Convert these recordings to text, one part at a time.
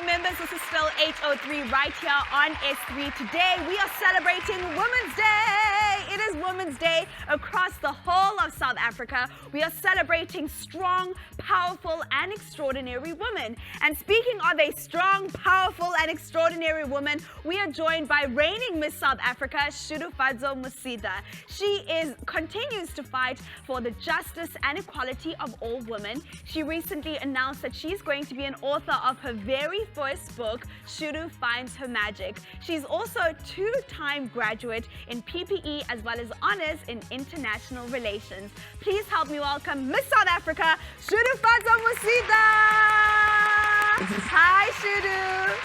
members, this is still 803 right here on S3. Today, we are celebrating Women's Day. It is Women's Day across the whole of South Africa. We are celebrating strong, powerful, and extraordinary women. And speaking of a strong, powerful, and extraordinary woman, we are joined by reigning Miss South Africa, Shudufhadzo Musida. She continues to fight for the justice and equality of all women. She recently announced that she's going to be an author of her very first book, Shudu Finds Her Magic. She's also a two-time graduate in PPE as well as honors in international relations. Please help me welcome Miss South Africa, Shudufhadzo Musida. Hi, Shudu.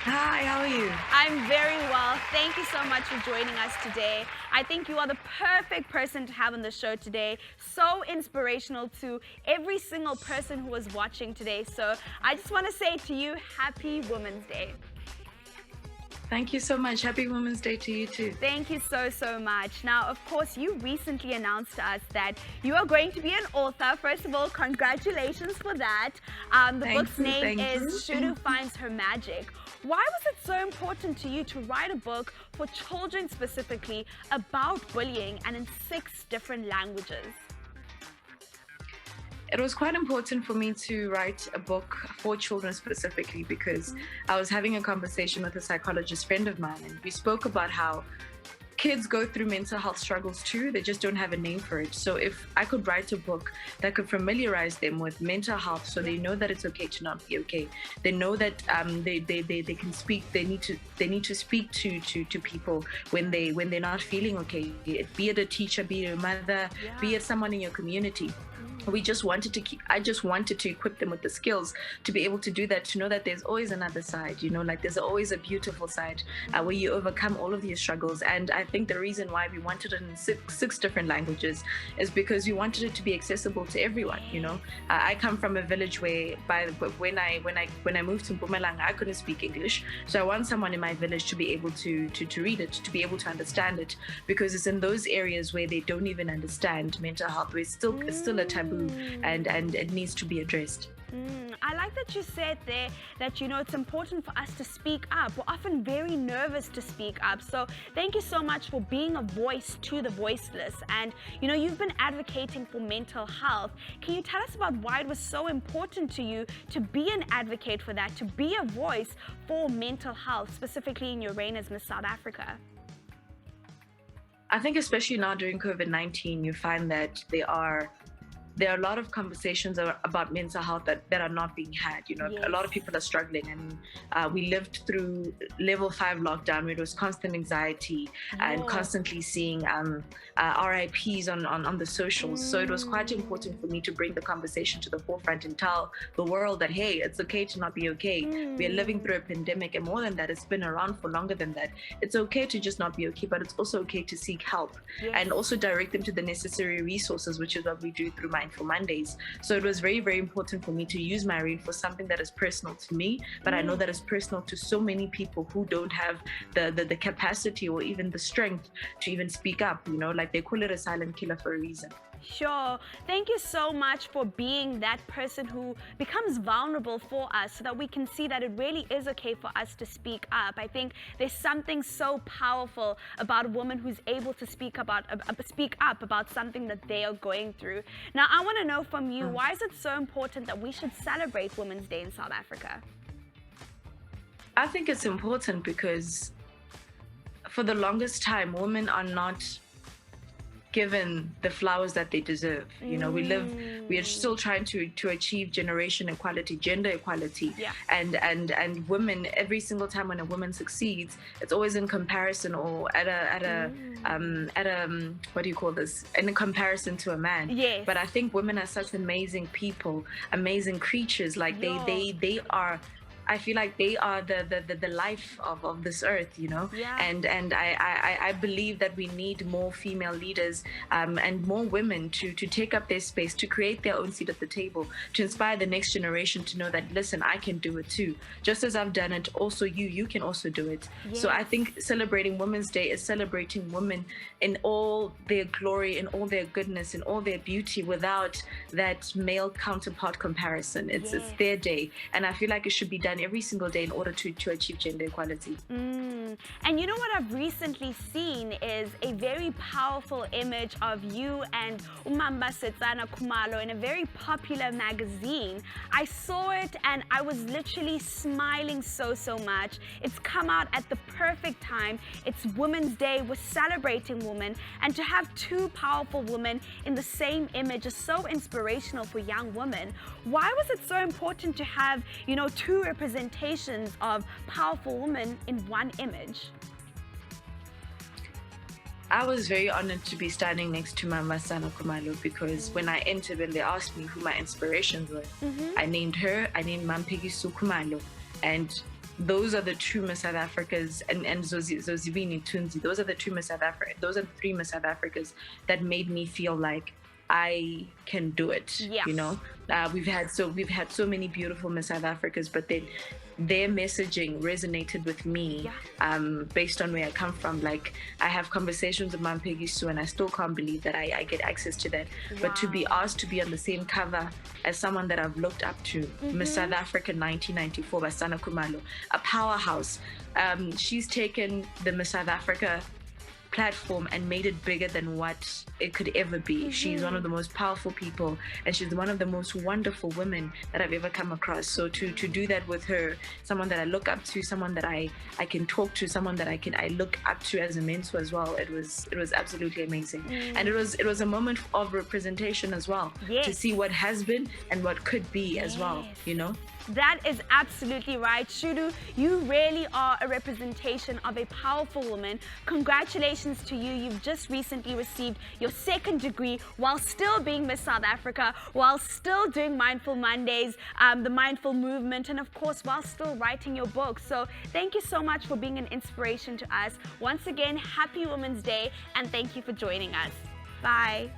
Hi, how are you? I'm very well. Thank you so much for joining us today. I think you are the perfect person to have on the show today. So inspirational to every single person who is watching today. So I just want to say to you, Happy Women's Day. Thank you so much. Happy Women's Day to you too. Thank you so, so much. Now, of course, you recently announced to us that you are going to be an author. First of all, congratulations for that. The book's name is Shudu Finds Her Magic. Why was it so important to you to write a book for children specifically about bullying and in 6 different languages? It was quite important for me to write a book for children specifically because I was having a conversation with a psychologist friend of mine, and we spoke about how kids go through mental health struggles too. They just don't have a name for it. So if I could write a book that could familiarize them with mental health, so they know that it's okay to not be okay. They know that they can speak. They need to speak to people when they're not feeling okay. Be it a teacher, be it a mother, be it someone in your community. I just wanted to equip them with the skills to be able to do that, to know that there's always another side, like there's always a beautiful side where you overcome all of your struggles. And I think the reason why we wanted it in six different languages is because we wanted it to be accessible to everyone. I come from a village where when I moved to Mpumalanga, I couldn't speak English, so I want someone in my village to be able to read it, to be able to understand it, because it's in those areas where they don't even understand mental health, where it's still a taboo. And it needs to be addressed. I like that you said there that it's important for us to speak up. We're often very nervous to speak up. So thank you so much for being a voice to the voiceless. And you've been advocating for mental health. Can you tell us about why it was so important to you to be an advocate for that, to be a voice for mental health, specifically in your reign as Miss South Africa? I think especially now during COVID-19, you find that there are a lot of conversations about mental health that are not being had. A lot of people are struggling, and we lived through level 5 lockdown, where it was constant anxiety and constantly seeing RIPs on the socials. So it was quite important for me to bring the conversation to the forefront and tell the world that, hey, it's okay to not be okay. We are living through a pandemic, and more than that, it's been around for longer than that. It's okay to just not be okay, but it's also okay to seek help and also direct them to the necessary resources, which is what we do through for Mondays. So it was very, very important for me to use my read for something that is personal to me, but I know that is personal to so many people who don't have the capacity or even the strength to even speak up. Like they call it a silent killer for a reason. Sure. Thank you so much for being that person who becomes vulnerable for us, so that we can see that it really is okay for us to speak up. I think there's something so powerful about a woman who's able to speak up about something that they are going through. Now, I want to know from you, why is it so important that we should celebrate Women's Day in South Africa? I think it's important because for the longest time, women are not given the flowers that they deserve. We are still trying to achieve generation equality, gender equality, and women, every single time when a woman succeeds, it's always in comparison or at a what do you call this, in comparison to a man. But I think women are such amazing people, amazing creatures. Like they are, I feel like they are the life of this earth, and I believe that we need more female leaders and more women to take up their space, to create their own seat at the table, to inspire the next generation to know that, listen, I can do it too. Just as I've done it, also you can also do it. So I think celebrating Women's Day is celebrating women in all their glory, in all their goodness, in all their beauty, without that male counterpart comparison. It's their day, and I feel like it should be done on every single day in order to achieve gender equality. And you know what I've recently seen is a very powerful image of you and Umamba Setsana Khumalo in a very popular magazine. I saw it and I was literally smiling so much. It's come out at the perfect time. It's Women's Day. We're celebrating women, and to have two powerful women in the same image is so inspirational for young women. Why was it so important to have, you know, two representations of powerful women in one image? I was very honored to be standing next to Mama Sana Khumalo, because when I entered, when they asked me who my inspirations were, I named her, I named Mampegisu Khumalo, and those are the two Miss South Africas, and Zozibini Tunzi, those are the two Miss South Africa, those are the three Miss South Africas that made me feel like I can do it. Yes. You know, we've had so many beautiful Miss South Africas, but then their messaging resonated with me, based on where I come from. Like, I have conversations with Mampegi Sue, and I still can't believe that I get access to that. Wow. But to be asked to be on the same cover as someone that I've looked up to, Miss South Africa 1994 by Sana Khumalo, a powerhouse. She's taken the Miss South Africa platform and made it bigger than what it could ever be. She's one of the most powerful people, and she's one of the most wonderful women that I've ever come across. So to do that with her, someone that I look up to, someone that I can talk to, someone that I look up to as a mentor as well, it was absolutely amazing. And it was a moment of representation as well, to see what has been and what could be as well, you know. That is absolutely right. Shudu, you really are a representation of a powerful woman. Congratulations to you. You've just recently received your second degree while still being Miss South Africa, while still doing Mindful Mondays, the Mindful Movement, and of course, while still writing your book. So thank you so much for being an inspiration to us. Once again, happy Women's Day, and thank you for joining us. Bye.